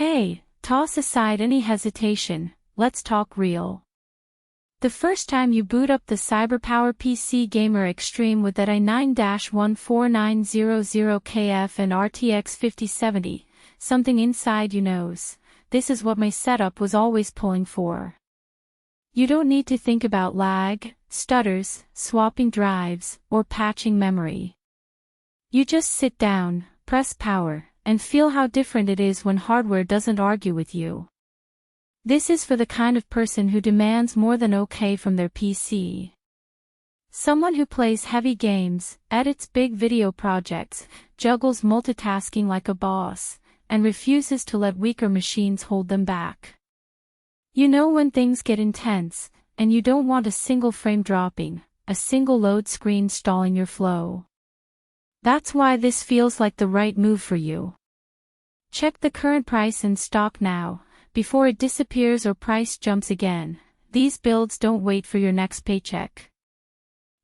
Hey, toss aside any hesitation, let's talk real. The first time you boot up the CyberPowerPC Gamer Xtreme with that i7-14700F and RTX 5070, something inside you knows, this is what my setup was always pulling for. You don't need to think about lag, stutters, swapping drives, or patching memory. You just sit down, press power, and feel how different it is when hardware doesn't argue with you. This is for the kind of person who demands more than okay from their PC. Someone who plays heavy games, edits big video projects, juggles multitasking like a boss, and refuses to let weaker machines hold them back. You know when things get intense, and you don't want a single frame dropping, a single load screen stalling your flow. That's why this feels like the right move for you. Check the current price in stock now, before it disappears or price jumps again. These builds don't wait for your next paycheck.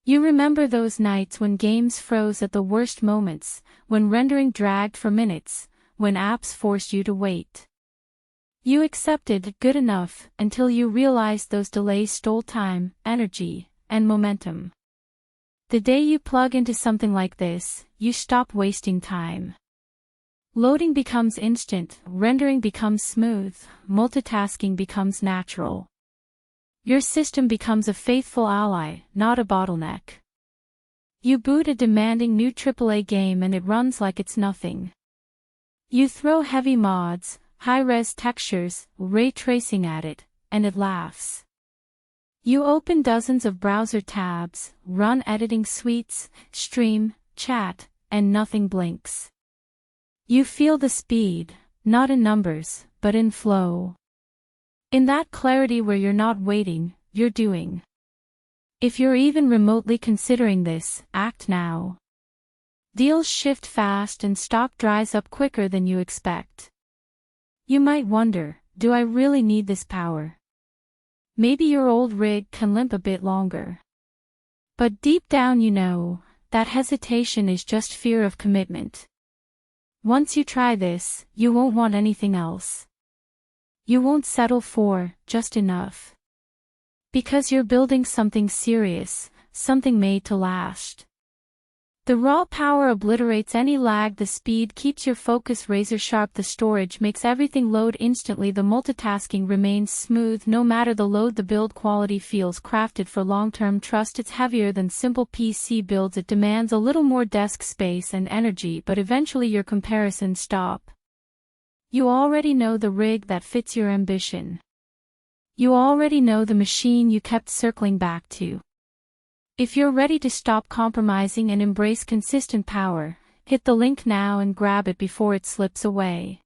You remember those nights when games froze at the worst moments, when rendering dragged for minutes, when apps forced you to wait. You accepted good enough until you realized those delays stole time, energy, and momentum. The day you plug into something like this, you stop wasting time. Loading becomes instant, rendering becomes smooth, multitasking becomes natural. Your system becomes a faithful ally, not a bottleneck. You boot a demanding new AAA game and it runs like it's nothing. You throw heavy mods, high-res textures, ray tracing at it, and it laughs. You open dozens of browser tabs, run editing suites, stream, chat, and nothing blinks. You feel the speed, not in numbers, but in flow. In that clarity where you're not waiting, you're doing. If you're even remotely considering this, act now. Deals shift fast and stock dries up quicker than you expect. You might wonder, do I really need this power? Maybe your old rig can limp a bit longer. But deep down you know, that hesitation is just fear of commitment. Once you try this, you won't want anything else. You won't settle for just enough. Because you're building something serious, something made to last. The raw power obliterates any lag, the speed keeps your focus razor sharp, the storage makes everything load instantly, the multitasking remains smooth no matter the load, the build quality feels crafted for long-term trust. It's heavier than simple PC builds, it demands a little more desk space and energy, but eventually your comparisons stop. You already know the rig that fits your ambition. You already know the machine you kept circling back to. If you're ready to stop compromising and embrace consistent power, hit the link now and grab it before it slips away.